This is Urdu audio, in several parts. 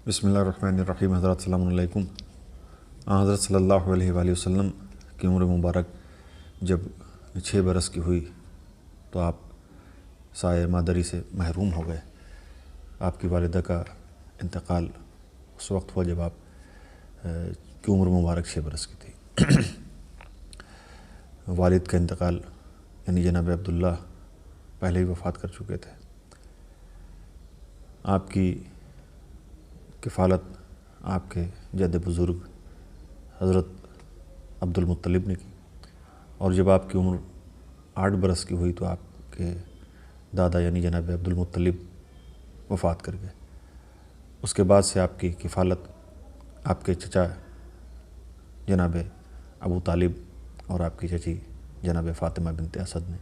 بسم اللہ الرحمن الرحیم۔ حضرات السلام علیکم۔ حضرت صلی اللہ علیہ وآلہ وسلم کی عمر مبارک جب 6 برس کی ہوئی تو آپ سایہ مادری سے محروم ہو گئے۔ آپ کی والدہ کا انتقال اس وقت ہوا جب آپ کی عمر مبارک 6 برس کی تھی۔ والد کا انتقال یعنی جناب عبداللہ پہلے ہی وفات کر چکے تھے۔ آپ کی کفالت آپ کے جد بزرگ حضرت عبد المطلب نے کی، اور جب آپ کی عمر 8 برس کی ہوئی تو آپ کے دادا یعنی جناب عبد المطلب وفات کر گئے۔ اس کے بعد سے آپ کی کفالت آپ کے چچا جناب ابو طالب اور آپ کی چچی جناب فاطمہ بنت اسد نے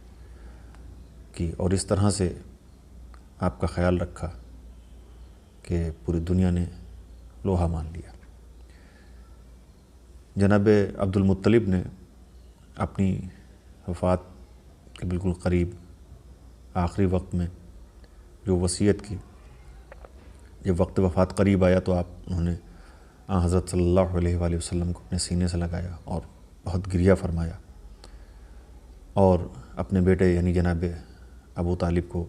کی، اور اس طرح سے آپ کا خیال رکھا کہ پوری دنیا نے لوہا مان لیا۔ جناب عبد المطلب نے اپنی وفات کے بالکل قریب آخری وقت میں جو وصیت کی، جب وقت وفات قریب آیا تو انہوں نے حضرت صلی اللہ علیہ وآلہ وسلم کو اپنے سینے سے لگایا اور بہت گریہ فرمایا، اور اپنے بیٹے یعنی جناب ابو طالب کو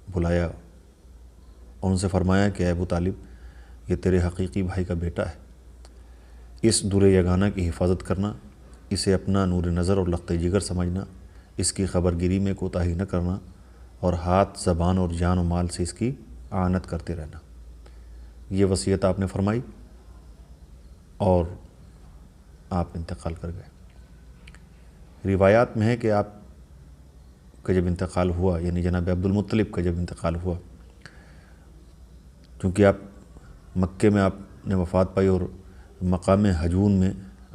بلایا اور ان سے فرمایا کہ اے ابو طالب، یہ تیرے حقیقی بھائی کا بیٹا ہے، اس در یگانہ کی حفاظت کرنا، اسے اپنا نور نظر اور لخت جگر سمجھنا، اس کی خبر گیری میں کوتاہی نہ کرنا، اور ہاتھ، زبان اور جان و مال سے اس کی اعانت کرتے رہنا۔ یہ وصیت آپ نے فرمائی اور آپ انتقال کر گئے۔ روایات میں ہے کہ آپ کا جب انتقال ہوا یعنی جناب عبد المطلب کا جب انتقال ہوا، چونکہ آپ مکے میں آپ نے وفات پائی اور مقام ہجون میں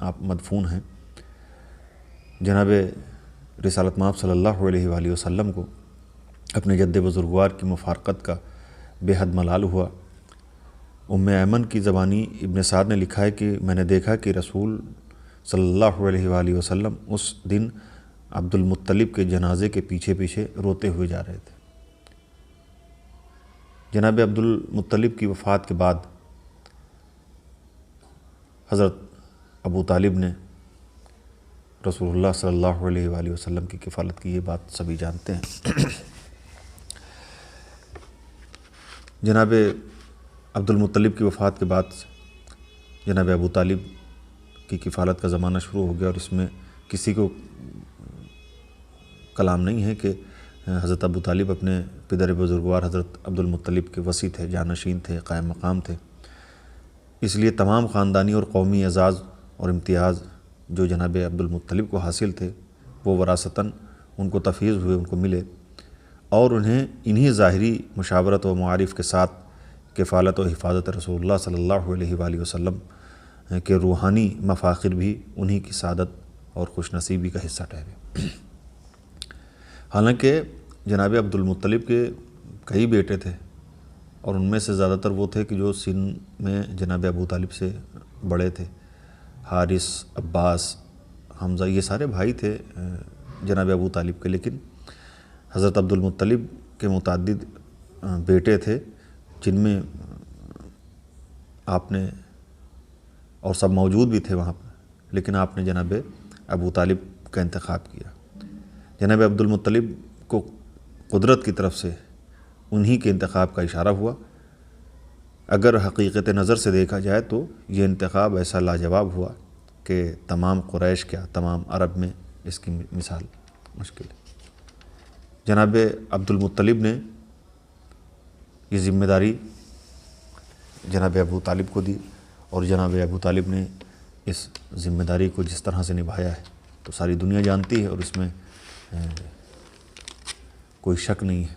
آپ مدفون ہیں، جناب رسالت مآب صلی اللہ علیہ وآلہ وسلم کو اپنے جد بزرگوار کی مفارقت کا بے حد ملال ہوا۔ ام ایمن کی زبانی ابن سعد نے لکھا ہے کہ میں نے دیکھا کہ رسول صلی اللہ علیہ وآلہ وسلم اس دن عبد المطلب کے جنازے کے پیچھے پیچھے روتے ہوئے جا رہے تھے۔ جناب عبد المطلب کی وفات کے بعد حضرت ابو طالب نے رسول اللہ صلی اللہ علیہ وآلہ وسلم کی کفالت کی، یہ بات سبھی جانتے ہیں۔ جناب عبد المطلب کی وفات کے بعد جناب ابو طالب کی کفالت کا زمانہ شروع ہو گیا، اور اس میں کسی کو کلام نہیں ہے کہ حضرت ابو طالب اپنے پدر بزرگوار حضرت عبد المطلب کے وصی تھے، جانشین تھے، قائم مقام تھے۔ اس لیے تمام خاندانی اور قومی اعزاز اور امتیاز جو جناب عبد المطلب کو حاصل تھے وہ وراثتاً ان کو تفویض ہوئے، ان کو ملے، اور انہیں انہی ظاہری مشاورت و معارف کے ساتھ کفالت و حفاظت رسول اللہ صلی اللہ علیہ وآلہ وسلم کے روحانی مفاخر بھی انہی کی سعادت اور خوش نصیبی کا حصہ ٹھہرے۔ حالانکہ جناب عبد المطلب کے کئی بیٹے تھے، اور ان میں سے زیادہ تر وہ تھے کہ جو سن میں جناب ابو طالب سے بڑے تھے۔ حارث، عباس، حمزہ، یہ سارے بھائی تھے جناب ابو طالب کے، لیکن حضرت عبد المطلب کے متعدد بیٹے تھے جن میں آپ نے، اور سب موجود بھی تھے وہاں پر، لیکن آپ نے جناب ابو طالب کا انتخاب کیا۔ جناب عبد المطلب کو قدرت کی طرف سے انہی کے انتخاب کا اشارہ ہوا۔ اگر حقیقت نظر سے دیکھا جائے تو یہ انتخاب ایسا لاجواب ہوا کہ تمام قریش کیا، تمام عرب میں اس کی مثال مشکل ہے۔ جناب عبد المطلب نے یہ ذمہ داری جناب ابو طالب کو دی، اور جناب ابو طالب نے اس ذمہ داری کو جس طرح سے نبھایا ہے تو ساری دنیا جانتی ہے، اور اس میں کوئی شک نہیں ہے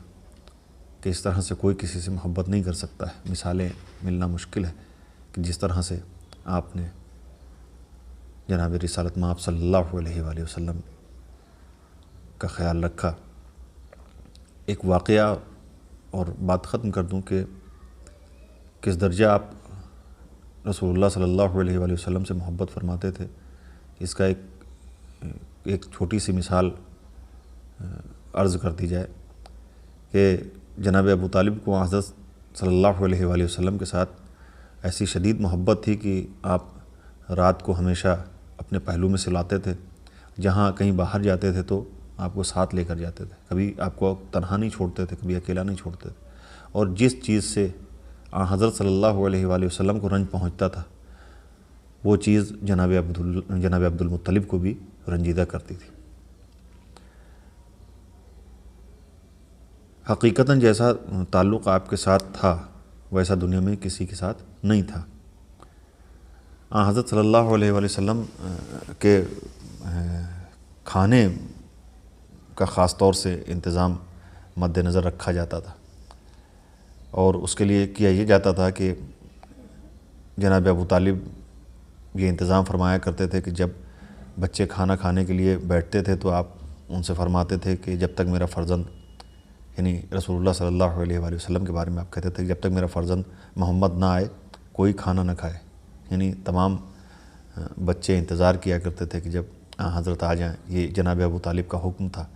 کہ اس طرح سے کوئی کسی سے محبت نہیں کر سکتا ہے۔ مثالیں ملنا مشکل ہے کہ جس طرح سے آپ نے جناب رسالت مآب صلی اللہ علیہ وآلہ وسلم کا خیال رکھا۔ ایک واقعہ اور بات ختم کر دوں کہ کس درجہ آپ رسول اللہ صلی اللہ علیہ وآلہ وسلم سے محبت فرماتے تھے، اس کا ایک چھوٹی سی مثال عرض کر دی جائے کہ جناب ابو طالب کو حضرت صلی اللہ علیہ وآلہ وسلم کے ساتھ ایسی شدید محبت تھی کہ آپ رات کو ہمیشہ اپنے پہلو میں سلاتے تھے، جہاں کہیں باہر جاتے تھے تو آپ کو ساتھ لے کر جاتے تھے، کبھی آپ کو تنہا نہیں چھوڑتے تھے، کبھی اکیلا نہیں چھوڑتے تھے، اور جس چیز سے حضرت صلی اللہ علیہ وآلہ وسلم کو رنج پہنچتا تھا وہ چیز جناب عبد المطلب کو بھی رنجیدہ کرتی تھی۔ حقیقتاً جیسا تعلق آپ کے ساتھ تھا ویسا دنیا میں کسی کے ساتھ نہیں تھا۔ حضرت صلی اللہ علیہ وآلہ وسلم کے کھانے کا خاص طور سے انتظام مد نظر رکھا جاتا تھا، اور اس کے لیے کیا یہ جاتا تھا کہ جناب ابو طالب یہ انتظام فرمایا کرتے تھے کہ جب بچے کھانا کھانے کے لیے بیٹھتے تھے تو آپ ان سے فرماتے تھے کہ جب تک میرا فرزند، یعنی رسول اللہ صلی اللہ علیہ وآلہ وسلم کے بارے میں آپ کہتے تھے کہ جب تک میرا فرزند محمد نہ آئے کوئی کھانا نہ کھائے، یعنی تمام بچے انتظار کیا کرتے تھے کہ جب حضرت آ جائیں۔ یہ جناب ابو طالب کا حکم تھا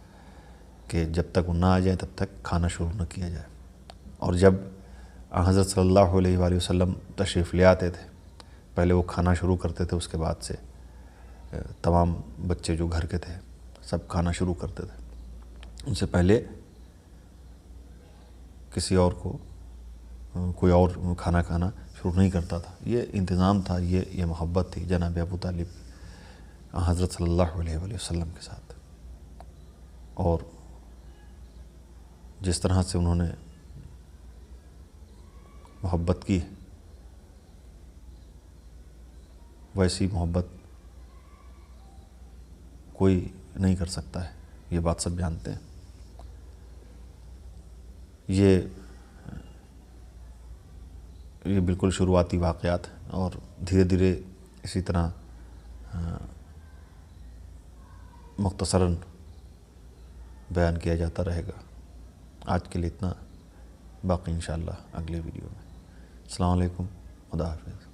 کہ جب تک وہ نہ آ جائیں تب تک کھانا شروع نہ کیا جائے، اور جب حضرت صلی اللہ علیہ وآلہ وسلم تشریف لے آتے تھے پہلے وہ کھانا شروع کرتے تھے، اس کے بعد سے تمام بچے جو گھر کے تھے سب کھانا شروع کرتے تھے، ان سے پہلے کسی اور کو کوئی اور کھانا کھانا شروع نہیں کرتا تھا۔ یہ انتظام تھا، یہ محبت تھی جناب ابو طالب حضرت صلی اللہ علیہ وآلہ وسلم کے ساتھ، اور جس طرح سے انہوں نے محبت کی ویسی محبت کوئی نہیں کر سکتا ہے، یہ بات سب جانتے ہیں۔ یہ بالکل شروعاتی واقعات ہیں، اور دھیرے دھیرے اسی طرح مختصراً بیان کیا جاتا رہے گا۔ آج کے لیے اتنا، باقی انشاءاللہ اگلے ویڈیو میں۔ السلام علیکم، خدا حافظ۔